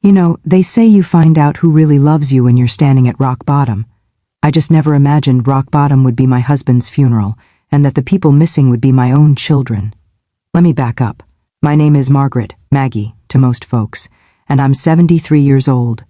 You know, they say you find out who really loves you when you're standing at rock bottom. I just never imagined rock bottom would be my husband's funeral, and that the people missing would be my own children. Let me back up. My name is Margaret, Maggie, to most folks, and I'm 73 years old.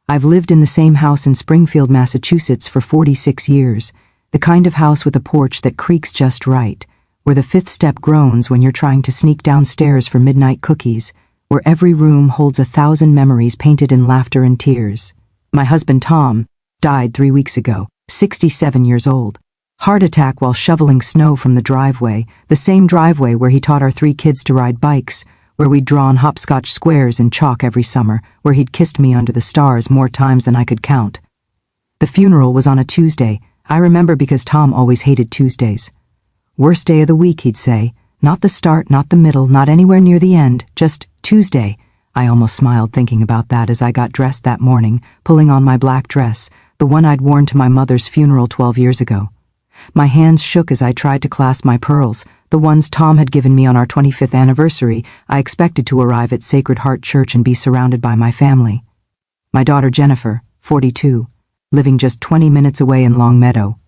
I've lived in the same house in Springfield, Massachusetts for 46 years, the kind of house with a porch that creaks just right, where the fifth step groans when you're trying to sneak downstairs for midnight cookies, where every room holds 1,000 memories painted in laughter and tears. My husband Tom died 3 weeks ago, 67 years old. Heart attack while shoveling snow from the driveway, the same driveway where he taught our 3 kids to ride bikes, where we'd drawn hopscotch squares in chalk every summer, where he'd kissed me under the stars more times than I could count. The funeral was on a Tuesday. I remember because Tom always hated Tuesdays. Worst day of the week, he'd say. Not the start, not the middle, not anywhere near the end, just Tuesday. I almost smiled thinking about that as I got dressed that morning, pulling on my black dress, the one I'd worn to my mother's funeral 12 years ago. My hands shook as I tried to clasp my pearls, the ones Tom had given me on our 25th anniversary. I expected to arrive at Sacred Heart Church and be surrounded by my family. My daughter Jennifer, 42, living just 20 minutes away in Longmeadow.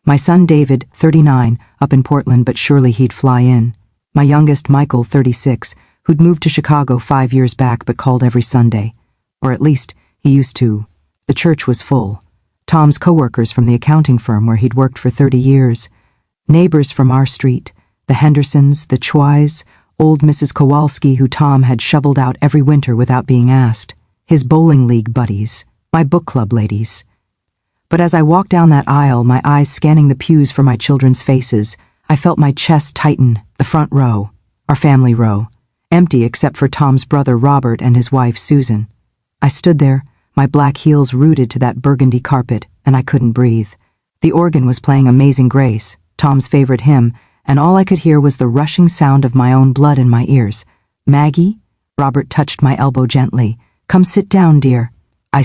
My son David, 39, up in Portland, but surely he'd fly in. My youngest Michael, 36, who'd moved to Chicago 5 years back but called every Sunday. Or at least, he used to. The church was full. Tom's co-workers from the accounting firm where he'd worked for 30 years. Neighbors from our street. The Hendersons, the Chwais, old Mrs. Kowalski who Tom had shoveled out every winter without being asked. His bowling league buddies. My book club ladies. But as I walked down that aisle, my eyes scanning the pews for my children's faces, I felt my chest tighten. The front row, our family row, empty except for Tom's brother Robert and his wife Susan. I stood there, my black heels rooted to that burgundy carpet, and I couldn't breathe. The organ was playing Amazing Grace, Tom's favorite hymn, and all I could hear was the rushing sound of my own blood in my ears. "Maggie?" Robert touched my elbow gently. "Come sit down, dear." I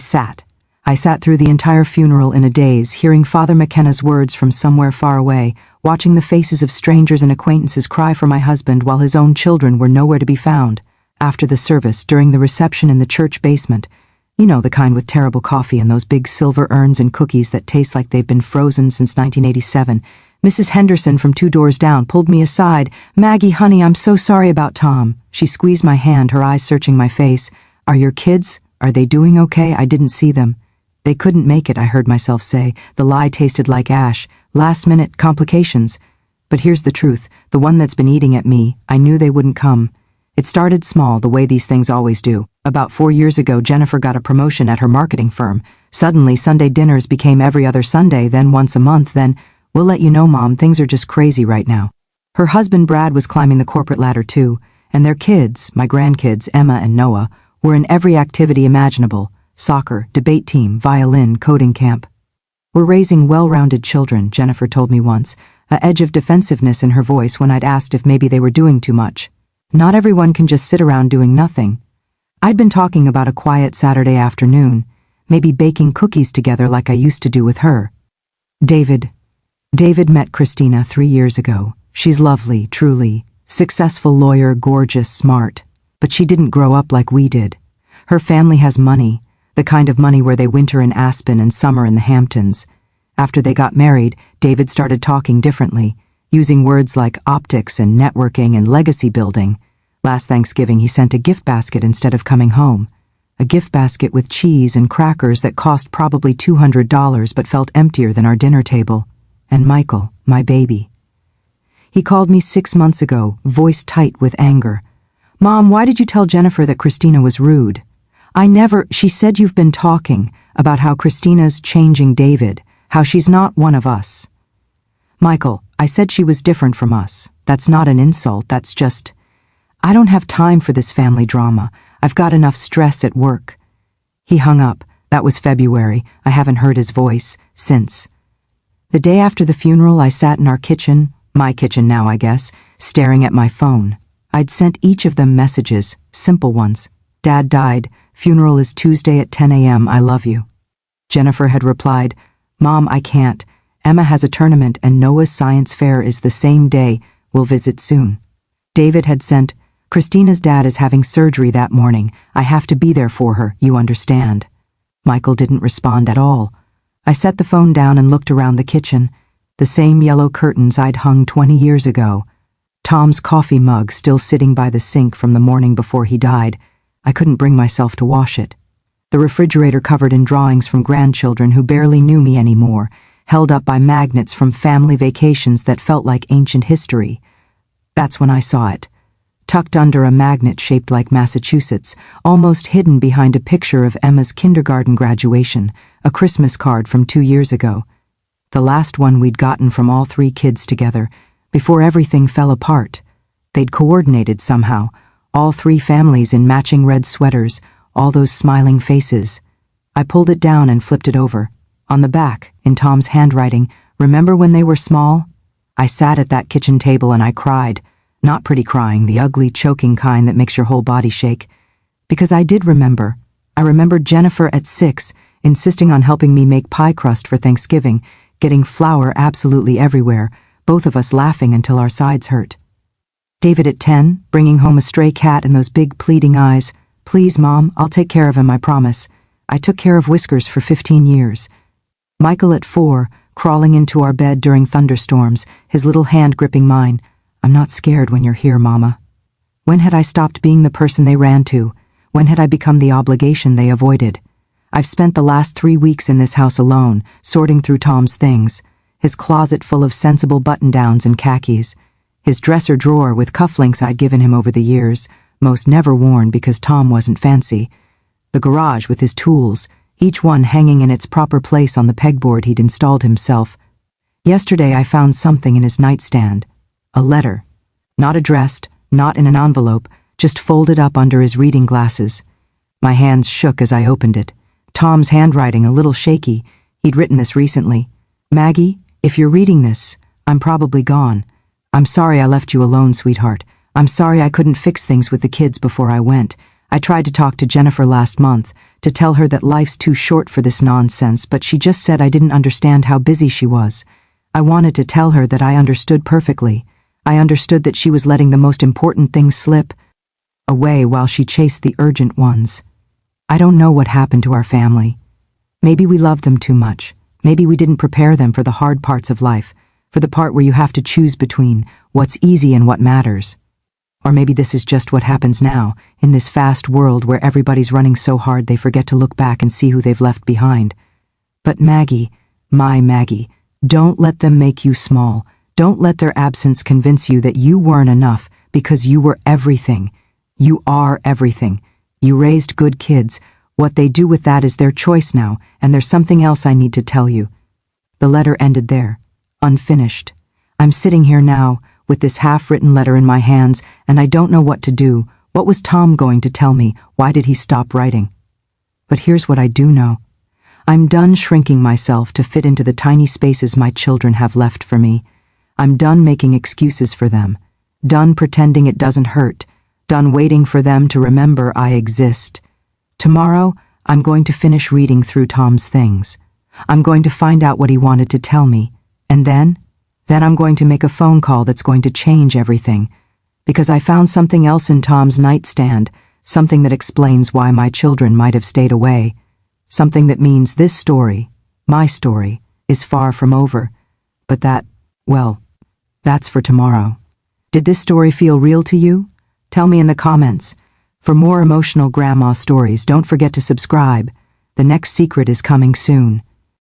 sat through the entire funeral in a daze, hearing Father McKenna's words from somewhere far away, watching the faces of strangers and acquaintances cry for my husband while his own children were nowhere to be found. After the service, during the reception in the church basement, you know, the kind with terrible coffee and those big silver urns and cookies that taste like they've been frozen since 1987, Mrs. Henderson from 2 doors down pulled me aside. "Maggie, honey, I'm so sorry about Tom." She squeezed my hand, her eyes searching my face. "Are your kids? Are they doing okay? I didn't see them." "They couldn't make it," I heard myself say. The lie tasted like ash. Last-minute complications. But here's the truth, the one that's been eating at me. I knew they wouldn't come. It started small, the way these things always do. About 4 years ago, Jennifer got a promotion at her marketing firm. Suddenly, Sunday dinners became every other Sunday, then once a month, then, "We'll let you know, Mom, things are just crazy right now." Her husband, Brad, was climbing the corporate ladder too, and their kids, my grandkids, Emma and Noah, were in every activity imaginable. Soccer, debate team, violin, coding camp. "We're raising well-rounded children," Jennifer told me once, a edge of defensiveness in her voice when I'd asked if maybe they were doing too much. Not everyone can just sit around doing nothing. I'd been talking about a quiet Saturday afternoon, maybe baking cookies together like I used to do with her. David met Christina 3 years ago. She's lovely, truly. Successful lawyer, gorgeous, smart. But she didn't grow up like we did. Her family has money. The kind of money where they winter in Aspen and summer in the Hamptons. After they got married, David started talking differently, using words like optics and networking and legacy building. Last Thanksgiving, he sent a gift basket instead of coming home. A gift basket with cheese and crackers that cost probably $200 but felt emptier than our dinner table. And Michael, my baby. He called me 6 months ago, voice tight with anger. "Mom, why did you tell Jennifer that Christina was rude?" She said you've been talking about how Christina's changing David, how she's not one of us." "Michael, I said she was different from us. That's not an insult, that's just, I don't have time for this family drama. I've got enough stress at work." He hung up. That was February. I haven't heard his voice since. The day after the funeral, I sat in our kitchen, my kitchen now, I guess, staring at my phone. I'd sent each of them messages, simple ones. "Dad died. Funeral is Tuesday at 10 a.m. I love you." Jennifer had replied, "Mom, I can't. Emma has a tournament and Noah's science fair is the same day. We'll visit soon." David had sent, Christina's dad is having surgery that morning. I have to be there for her, you understand." Michael didn't respond at all. I set the phone down and looked around the kitchen. The same yellow curtains I'd hung 20 years ago. Tom's coffee mug still sitting by the sink from the morning before he died. I couldn't bring myself to wash it. The refrigerator covered in drawings from grandchildren who barely knew me anymore, held up by magnets from family vacations that felt like ancient history. That's when I saw it. Tucked under a magnet shaped like Massachusetts, almost hidden behind a picture of Emma's kindergarten graduation, a Christmas card from 2 years ago. The last one we'd gotten from all 3 kids together, before everything fell apart. They'd coordinated somehow, all 3 families in matching red sweaters, all those smiling faces. I pulled it down and flipped it over. On the back, in Tom's handwriting, "Remember when they were small?" I sat at that kitchen table and I cried. Not pretty crying, the ugly, choking kind that makes your whole body shake. Because I did remember. I remembered Jennifer at 6, insisting on helping me make pie crust for Thanksgiving, getting flour absolutely everywhere, both of us laughing until our sides hurt. David at 10, bringing home a stray cat and those big pleading eyes. "Please, Mom, I'll take care of him, I promise. I took care of Whiskers for 15 years. Michael at 4, crawling into our bed during thunderstorms, his little hand gripping mine. "I'm not scared when you're here, Mama." When had I stopped being the person they ran to? When had I become the obligation they avoided? I've spent the last 3 weeks in this house alone, sorting through Tom's things. His closet full of sensible button-downs and khakis. His dresser drawer with cufflinks I'd given him over the years, most never worn because Tom wasn't fancy. The garage with his tools, each one hanging in its proper place on the pegboard he'd installed himself. Yesterday I found something in his nightstand. A letter. Not addressed, not in an envelope, just folded up under his reading glasses. My hands shook as I opened it. Tom's handwriting a little shaky. He'd written this recently. "Maggie, if you're reading this, I'm probably gone. I'm sorry I left you alone, sweetheart. I'm sorry I couldn't fix things with the kids before I went. I tried to talk to Jennifer last month, to tell her that life's too short for this nonsense, but she just said I didn't understand how busy she was. I wanted to tell her that I understood perfectly. I understood that she was letting the most important things slip away while she chased the urgent ones. I don't know what happened to our family. Maybe we loved them too much. Maybe we didn't prepare them for the hard parts of life, for the part where you have to choose between what's easy and what matters. Or maybe this is just what happens now, in this fast world where everybody's running so hard they forget to look back and see who they've left behind. But Maggie, my Maggie, don't let them make you small. Don't let their absence convince you that you weren't enough, because you were everything. You are everything. You raised good kids. What they do with that is their choice now, and there's something else I need to tell you." The letter ended there, unfinished. I'm sitting here now, with this half-written letter in my hands, and I don't know what to do. What was Tom going to tell me? Why did he stop writing? But here's what I do know. I'm done shrinking myself to fit into the tiny spaces my children have left for me. I'm done making excuses for them, done pretending it doesn't hurt, done waiting for them to remember I exist. Tomorrow, I'm going to finish reading through Tom's things. I'm going to find out what he wanted to tell me, and then I'm going to make a phone call that's going to change everything, because I found something else in Tom's nightstand, something that explains why my children might have stayed away, something that means this story, my story, is far from over, but that's for tomorrow. Did this story feel real to you? Tell me in the comments. For more emotional grandma stories, don't forget to subscribe. The next secret is coming soon.